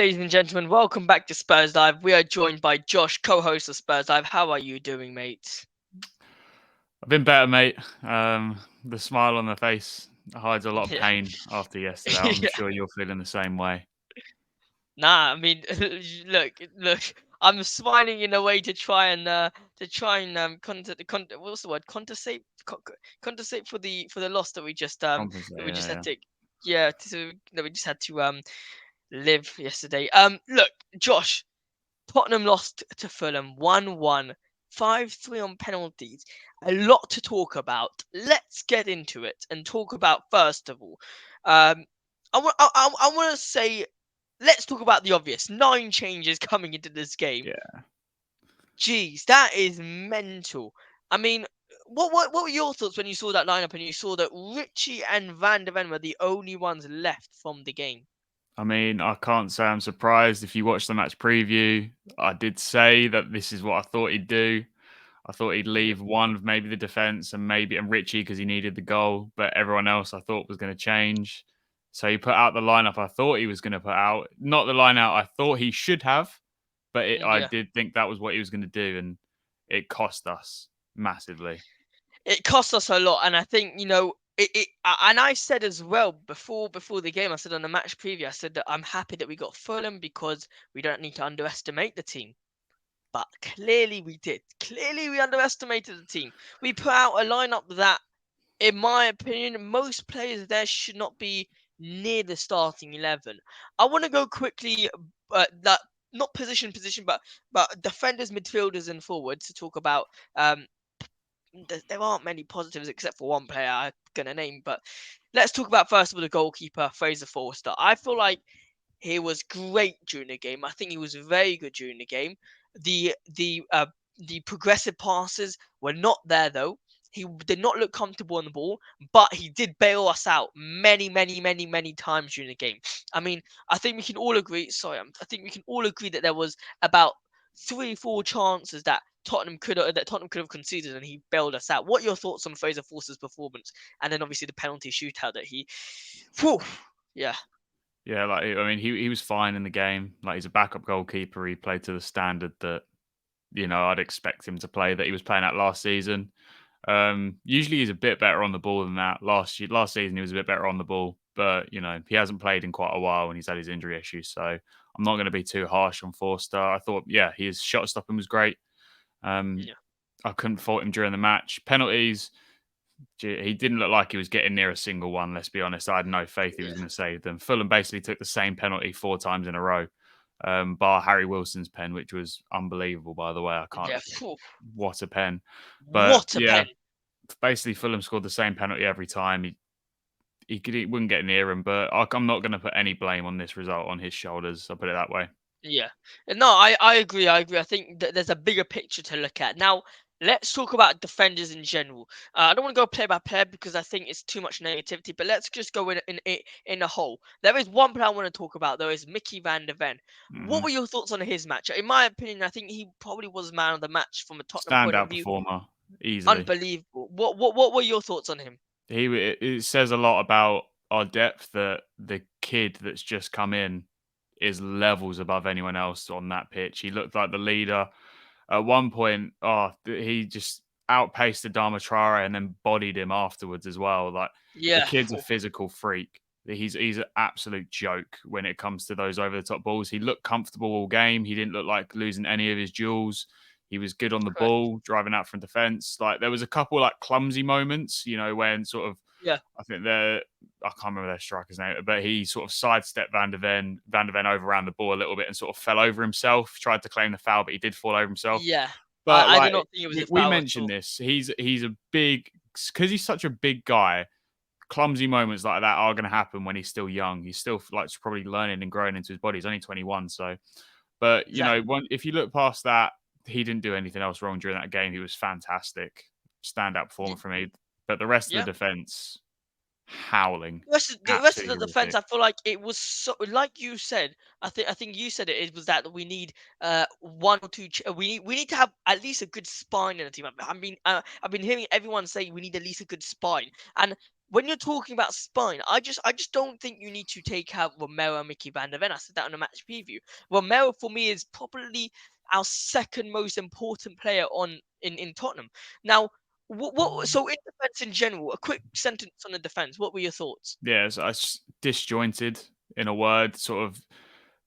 ladies and gentlemen. Welcome back to Spurs Live. We are joined by Josh, co-host of Spurs Live. How are you doing, mate? I've been better, mate. The smile on the face hides a lot of Yeah. pain after yesterday. I'm Yeah. sure you're feeling the same way. Nah, I mean, look. I'm smiling in a way to try and what's the word? Compensate for the loss that we just Compensate, that we just yeah, had yeah. to that we just had to live yesterday. Look, Josh. Tottenham lost to Fulham 1-1, 5-3 on penalties. A lot to talk about. Let's get into it and talk about first of all. Um, I want to say, let's talk about the obvious. 9 changes coming into this game. Yeah. Jeez, that is mental. I mean, what were your thoughts when you saw that lineup and you saw that Richie and Van de Ven were the only ones left from the game? I mean, I can't say I'm surprised. If you watch the match preview, I did say that this is what I thought he'd do. I thought he'd Yep. leave one of maybe the defense and Richie because he needed the goal, but everyone else I thought was going to change. So he put out the lineup I thought he was going to put out, not the line out I thought he should have, but I Yeah. did think that was what he was going to do, and it cost us massively. It cost us a lot, and I think and I said as well before the game. I said on the match preview, I said that I'm happy that we got Fulham because we don't need to underestimate the team. But clearly we did. Clearly we underestimated the team. We put out a lineup that, in my opinion, most players there should not be near the starting 11. I want to go quickly, that not position, but defenders, midfielders, and forwards to talk about. There aren't many positives except for one player I'm gonna name. But let's talk about first of all the goalkeeper, Fraser Forster. I feel like he was great during the game. I think he was very good during the game. The progressive passes were not there though. He did not look comfortable on the ball, but he did bail us out many times during the game. I mean, I think we can all agree. Sorry, I think we can all agree that there was about 3 or 4 chances that Tottenham could have conceded, and he bailed us out. What are your thoughts on Fraser Forster's performance, and then obviously the penalty shootout that he, whew, yeah, Yeah, like I mean, he was fine in the game. Like he's a backup goalkeeper. He played to the standard that I'd expect him to play that he was playing at last season. Usually he's a bit better on the ball than that. Last season he was a bit better on the ball, but he hasn't played in quite a while and he's had his injury issues. So I'm not going to be too harsh on Forster. I thought, yeah, his shot stopping was great. Um, yeah, I couldn't fault him during the match. Penalties, he didn't look like he was getting near a single one. Let's be honest. I had no faith he was yeah, going to save them. Fulham basically took the same penalty 4 times in a row, bar Harry Wilson's pen, which was unbelievable. By the way, I can't. yeah. Phew. What a pen! But What a yeah, pen! basically Fulham scored the same penalty every time. He wouldn't get near him, but I'm not going to put any blame on this result on his shoulders. I'll put it that way. Yeah. No, I agree. I agree. I think that there's a bigger picture to look at. Now, let's talk about defenders in general. I don't want to go player by player because I think it's too much negativity, but let's just go in a whole. There is one player I want to talk about, though, is Mickey Van de Ven. What Hmm. were your thoughts on his match? In my opinion, I think he probably was man of the match from a Tottenham point of Standout view. performer, easily. Unbelievable. What were your thoughts on him? It says a lot about our depth that the kid that's just come in is levels above anyone else on that pitch. He looked like the leader. At one point, he just outpaced Adama Traore and then bodied him afterwards as well. Like the Yeah. kid's a Phew. physical freak. He's an absolute joke when it comes to those over the top balls. He looked comfortable all game. He didn't look like losing any of his duels. He was good on the Correct. ball, driving out from defence. Like there was a couple like clumsy moments, when sort of Yeah. I think I can't remember their striker's name, but he sort of sidestepped Van de Ven. Van de Ven overran the ball a little bit and sort of fell over himself. Tried to claim the foul, but he did fall over himself. Yeah. But I do like not think it was a we foul at mentioned all. this, he's a big because he's such a big guy. Clumsy moments like that are going to happen when he's still young. He's still like probably learning and growing into his body. He's only 21, so. But Exactly. if you look past that, he didn't do anything else wrong during that game. He was fantastic, standout performer Y- for me. But the rest of Yeah. the defense, howling, The rest of the absolutely defense, I horrific. feel like it was so like you said. I think you said it. It was that we need one or two. We need to have at least a good spine in the team. I've been hearing everyone say we need at least a good spine, and when you're talking about spine, I just don't think you need to take out Romero and Mickey Van der Ven. I said that on a match preview. Romero for me is probably our second most important player in Tottenham. Now, what so in defense in general, a quick sentence on the defense. What were your thoughts? Yeah, so it's disjointed in a word. Sort of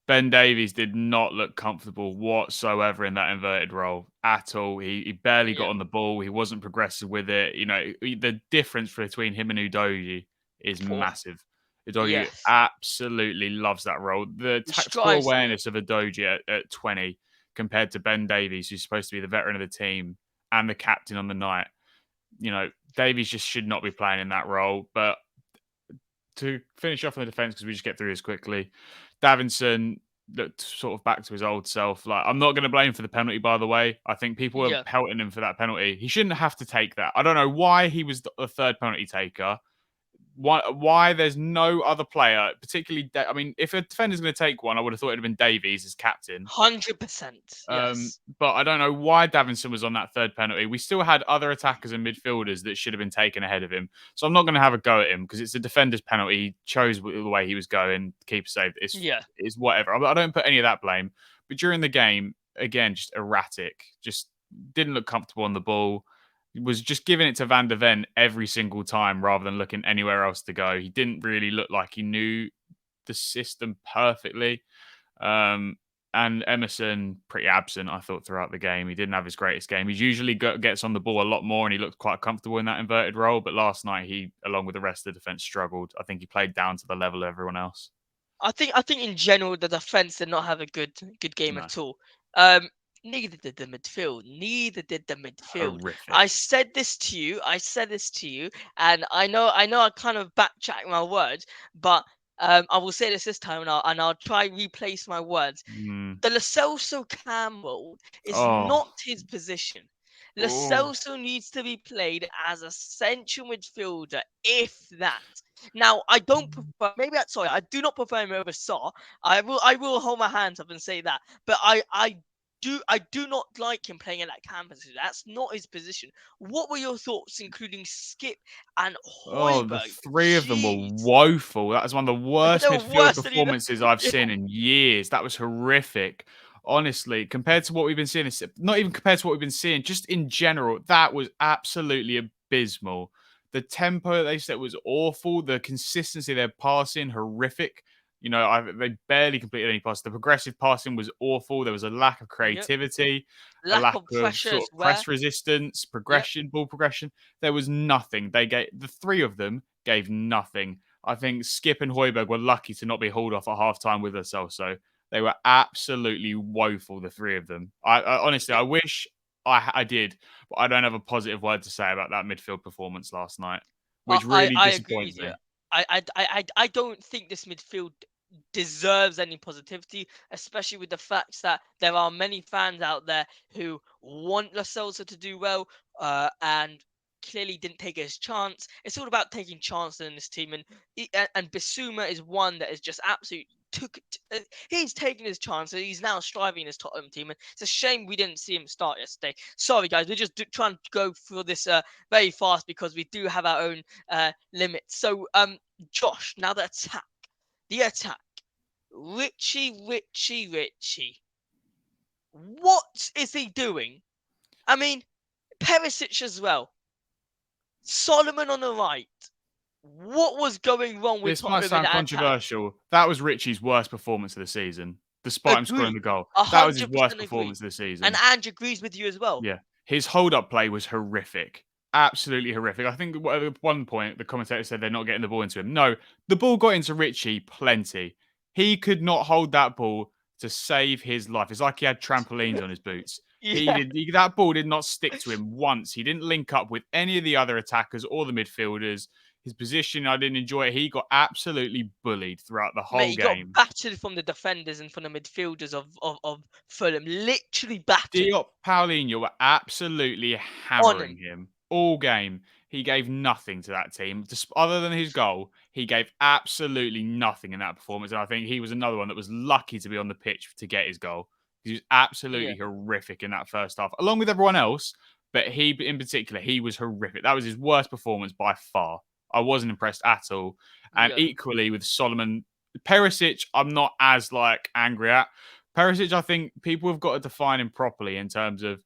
Ben Davies did not look comfortable whatsoever in that inverted role at all. He barely got Yeah, on the ball. He wasn't progressive with it. The difference between him and Udogie is poor. massive. Udogie Yes, absolutely loves that role. The he tactical strives for it. awareness of Udogie at 20 compared to Ben Davies, who's supposed to be the veteran of the team and the captain on the night. Davies just should not be playing in that role. But to finish off on the defense, because we just get through this quickly, Davinson looked sort of back to his old self. Like, I'm not going to blame him for the penalty, by the way. I think people were Yeah. pelting him for that penalty. He shouldn't have to take that. I don't know why he was the third penalty taker. Why there's no other player, particularly. I mean, if a defender's going to take one, I would have thought it'd have been Davies as captain. 100%. Yes. But I don't know why Davinson was on that third penalty. We still had other attackers and midfielders that should have been taken ahead of him. So I'm not going to have a go at him because it's a defender's penalty. He chose the way he was going. Keeper saved. Yeah. It's whatever. I don't put any of that blame. But during the game, again, just erratic. Just didn't look comfortable on the ball. Was just giving it to Van der Ven every single time rather than looking anywhere else to go. He didn't really look like he knew the system perfectly. Um, and Emerson, pretty absent, I thought, throughout the game. He didn't have his greatest game. He usually gets on the ball a lot more and he looked quite comfortable in that inverted role. But last night, he, along with the rest of the defense, struggled. I think he played down to the level of everyone else. I think in general the defense did not have a good game No, at all. Um, neither did the midfield. Neither did the midfield. I horrific. said this to you. I said this to you, and I know I kind of backtrack my words, but I will say this time, and I'll try replace my words. Mm. The Lo Celso Campbell is Oh, not his position. Lo oh, Celso needs to be played as a central midfielder, if that. Now, I don't prefer. Maybe that's sorry. I do not prefer him over Saw. I will hold my hands up and say that. But I do not like him playing in that cam position. That's not his position. What were your thoughts, including Skip and The Hoiberg? three of them were Jeez, woeful. That was one of the they worst were midfield worse than either. performances I've Yeah, seen in years. That was horrific. Honestly, compared to what we've been seeing, not even compared to what we've been seeing, just in general, that was absolutely abysmal. The tempo they set was awful. The consistency of their passing, horrific. They barely completed any passes. The progressive passing was awful. There was a lack of yep. creativity, a Lack lack of of pressure sort as of well. press resistance, Yep. progression, ball progression. There was nothing. The three of them gave nothing. I think Skip and Hoiberg were lucky to not be hauled off at halftime with us also. They were absolutely woeful, the three of them. I honestly, I Yep. wish I did, but I don't have a positive word to say about that midfield performance last night, I, which I really I agree with disappoints you. me. I don't think this midfield deserves any positivity, especially with the fact that there are many fans out there who want Lo Celso to do well, and clearly didn't take his chance. It's all about taking chances in this team, and Bissouma is one that is just absolute. He's taking his chance and he's now striving in his Tottenham team. And it's a shame we didn't see him start yesterday. Sorry, guys, we're just trying to go through this very fast because we do have our own limits. So, Josh, now the attack. Richie. What is he doing? I mean, Perisic as well. Solomon on the right. What was going wrong with This might Tottenham in sound that attack? controversial. That was Richie's worst performance of the season, despite him scoring Agree. the goal. A That was his hundred worst percent agree. performance of the And season. Ange agrees with you as well. Yeah. His hold up play was horrific. Absolutely horrific. I think at one point the commentator said they're not getting the ball into him. No, the ball got into Richie plenty. He could not hold that ball to save his life. It's like he had trampolines on his boots. Yeah. That ball did not stick to him once. He didn't link up with any of the other attackers or the midfielders. His position, I didn't enjoy it. He got absolutely bullied throughout the Mate, whole he got game. battered from the defenders and from the midfielders of Fulham. Literally battered Diop, Paulinho were absolutely on hammering him. him all game. He gave nothing to that team. Just other than his goal, he gave absolutely nothing in that performance. And I think he was another one that was lucky to be on the pitch to get his goal. He was Yeah. absolutely horrific in that first half, along with everyone else. But he, in particular, he was horrific. That was his worst performance by far. I wasn't impressed at all. And Yeah. equally with Solomon, Perisic, I'm not as like angry at. Perisic, I think people have got to define him properly in terms of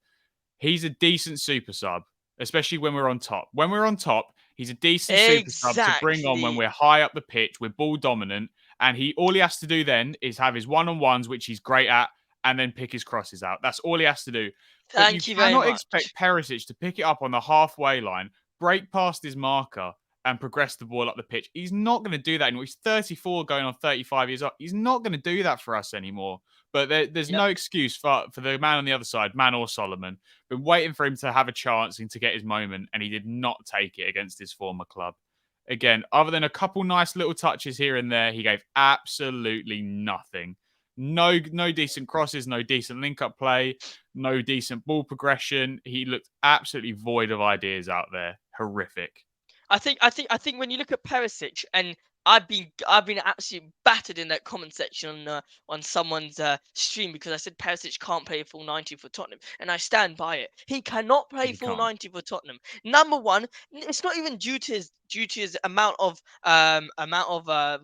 he's a decent super sub, especially when we're on top. When we're on top, he's a decent super sub to bring on when Exactly. we're high up the pitch, we're ball dominant, and he all he has to do then is have his one-on-ones, which he's great at, and then pick his crosses out. That's all he has to do. But you Thank you very cannot much. expect Perisic to pick it up on the halfway line, break past his marker, and progress the ball up the pitch. He's not going to do that anymore. He's 34 going on 35 years old. He's not going to do that for us anymore. But there's Yep. no excuse for the man on the other side, man or Solomon. Been waiting for him to have a chance and to get his moment, and he did not take it against his former club. Again, other than a couple nice little touches here and there, he gave absolutely nothing. No decent crosses, no decent link-up play, no decent ball progression. He looked absolutely void of ideas out there. Horrific. I think when you look at Perisic, and I've been absolutely battered in that comment section on someone's stream because I said Perisic can't play a full 90 for Tottenham, and I stand by it. He cannot play He full can't. 90 for Tottenham. Number one, it's not even due to his amount of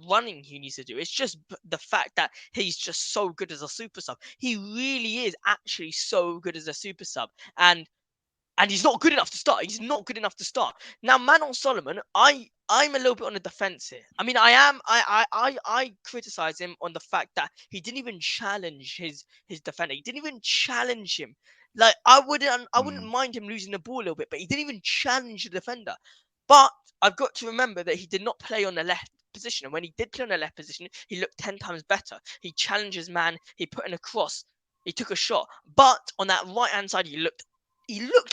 running he needs to do. It's just the fact that he's just so good as a super sub. He really is actually so good as a super sub, and he's not good enough to start. He's not good enough to start. Now, Manon Solomon, I'm a little bit on the defense here. I mean, I am. I criticize him on the fact that he didn't even challenge his defender. He didn't even challenge him. Like I wouldn't Mm. mind him losing the ball a little bit, but he didn't even challenge the defender. But I've got to remember that he did not play on the left position, and when he did play on the left position, he looked 10 times better. He challenged his man. He put in a cross. He took a shot. But on that right hand side, he looked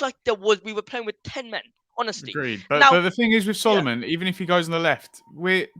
like we were playing with 10 men, honestly. Agreed. But Now, the thing is with yeah, Solomon, even if he goes on the left,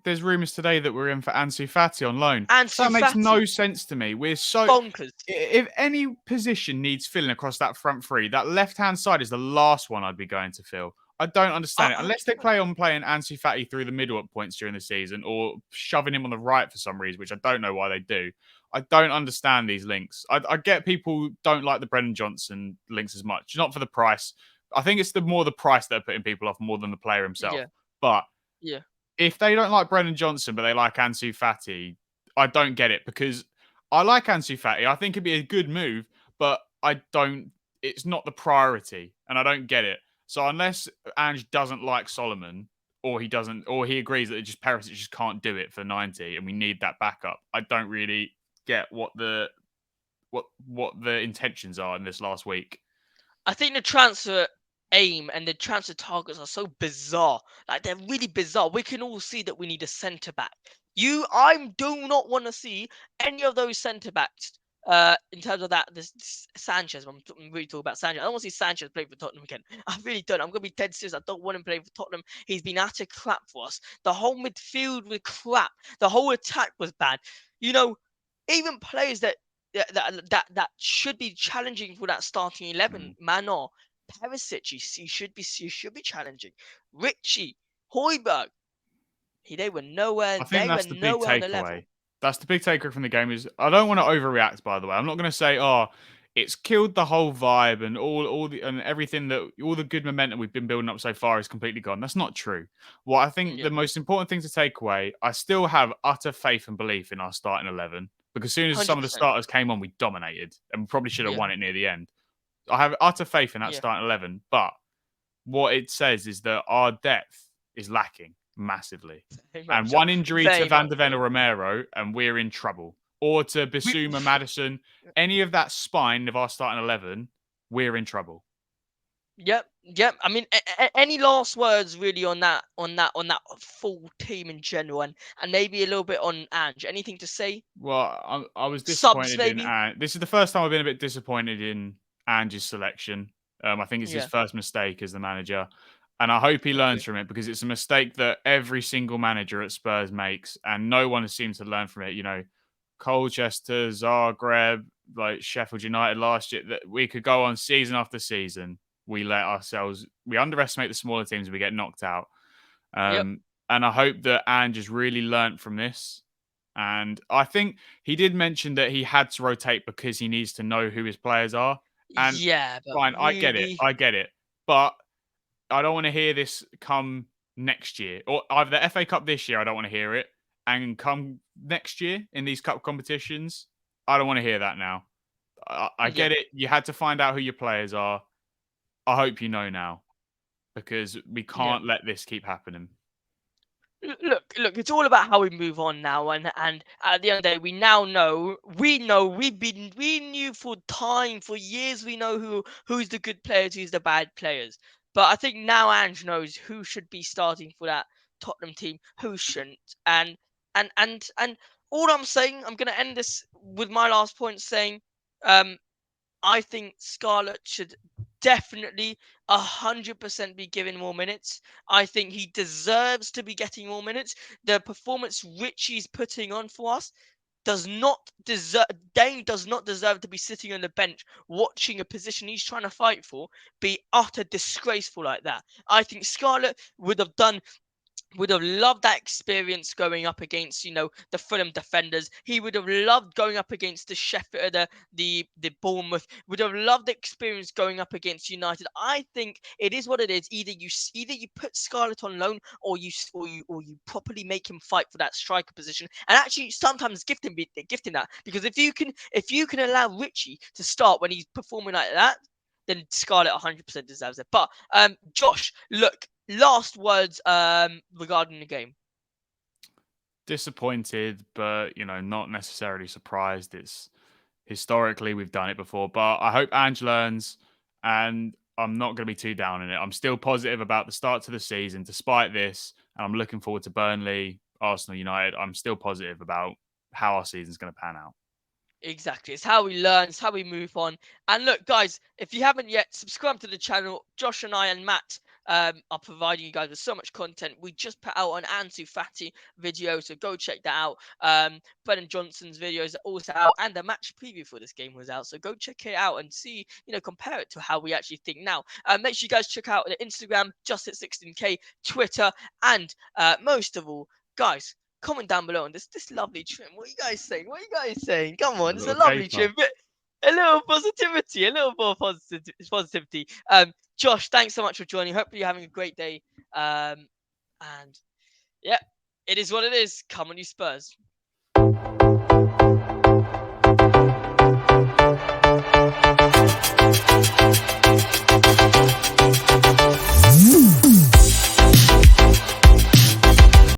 there's rumours today that we're in for Ansu Fati on loan. Ansu That makes Fati, no sense to me. We're so bonkers. if any position needs filling across that front three, that left hand side is the last one I'd be going to fill. I don't understand it. Unless they 100%. play on playing Ansu Fati through the middle at points during the season or shoving him on the right for some reason, which I don't know why they do. I don't understand these links. I get people don't like the Brendan Johnson links as much. Not for the price. I think it's more the price they're putting people off more than the player himself. Yeah, But yeah. if they don't like Brendan Johnson, but they like Ansu Fati, I don't get it because I like Ansu Fati. I think it'd be a good move, but I don't. It's not the priority, and I don't get it. So unless Ange doesn't like Solomon, or he doesn't, or he agrees that it just Perisic just can't do it for 90, and we need that backup, I don't really get what the intentions are in this last week. I think the transfer aim and the transfer targets are so bizarre. Like they're really bizarre. We can all see that we need a centre back. I do not want to see any of those centre backs. In terms of that, this Sanchez. I'm really talking about Sanchez. I don't want to see Sanchez play for Tottenham again. I really don't. I'm gonna be dead serious. I don't want him playing for Tottenham. He's been utter crap for us. The whole midfield was crap. The whole attack was bad. You know, even players that should be challenging for that starting 11. Mm. Manon, Perisic, he should be challenging. Richie, Hoiberg, they were nowhere. I think They were that's the big nowhere on the level. takeaway. That's the big takeaway from the game is I don't want to overreact, by the way. I'm not going to say, oh, it's killed the whole vibe and all the and everything that all the good momentum we've been building up so far is completely gone. That's not true. What I think Yeah, the most important thing to take away, I still have utter faith and belief in our starting 11 because as soon as some hundred of the percent. starters came on, we dominated and we probably should have Yeah, won it near the end. I have utter faith in that yeah, starting 11, but what it says is that our depth is lacking massively. very And much so. one injury to Very Van much de Ven so. or Romero, and we're in trouble. Or to We, Basuma, Madison, any of that spine of our starting 11, we're in trouble. yep, yep. I mean, any last words really on that full team in general, and maybe a little bit on Ange. Anything to say? Well, I was Subs disappointed in maybe. This is the first time I've been a bit disappointed in Ange's selection. I think it's his Yeah, first mistake as the manager. And I hope he I learns agree. from it because it's a mistake that every single manager at Spurs makes, and no one has seemed to learn from it. You know, Colchester, Zagreb, like Sheffield United last year, that we could go on season after season. We underestimate the smaller teams and we get knocked out. Yep. And I hope that Ange has really learnt from this. And I think he did mention that he had to rotate because he needs to know who his players are. And Yeah, but fine, I get it. really, I get it. But I don't want to hear this come. next year, or either the FA Cup this year, I don't want to hear it, and come next year in these cup competitions, I don't want to hear that now. I Yeah. get it. You had to find out who your players are. I hope you know now because we Yeah. can't let this keep happening. Look, it's all about how we move on now, and at the end of the day, we now know, we knew for time, for years, we know who's the good players, who's the bad players. But I think now Ange knows who should be starting for that Tottenham team, who shouldn't, and all I'm saying, I'm gonna end this with my last point saying, um, I think Scarlett should definitely 100% be given more minutes. I think he deserves to be getting more minutes. The performance Richie's putting on for us does not deserve. Dane does not deserve to be sitting on the bench watching a position he's trying to fight for be utter disgraceful like that. I think Scarlett would have loved that experience going up against, the Fulham defenders. He would have loved going up against the Sheffield, the Bournemouth. Would have loved the experience going up against United. I think it is what it is. Either you put Scarlett on loan, or you properly make him fight for that striker position, and actually sometimes gift him that, because if you can allow Richie to start when he's performing like that, then Scarlett 100% deserves it. But Josh, look, last words regarding the game. Disappointed, but not necessarily surprised. It's historically we've done it before, but I hope Ange learns, and I'm not going to be too down in it. I'm still positive about the start to the season, despite this, and I'm looking forward to Burnley, Arsenal, United. I'm still positive about how our season's going to pan out. Exactly. It's how we learn, it's how we move on. And look, guys, if you haven't yet, subscribe to the channel. Josh and I and Matt are providing you guys with so much content. We just put out an Ansu Fati video, so go check that out. Brennan Johnson's videos are also out, and the match preview for this game was out. So go check it out and see, compare it to how we actually think now. Make sure you guys check out the Instagram, just at 16k, Twitter, and most of all, guys, comment down below on this lovely trim. What are you guys saying? What are you guys saying? Come A on, it's a little lovely caper. trim. But a little positivity, a little more positivity. Josh, thanks so much for joining. Hopefully you're having a great day. And yeah, it is what it is. Come on, you Spurs.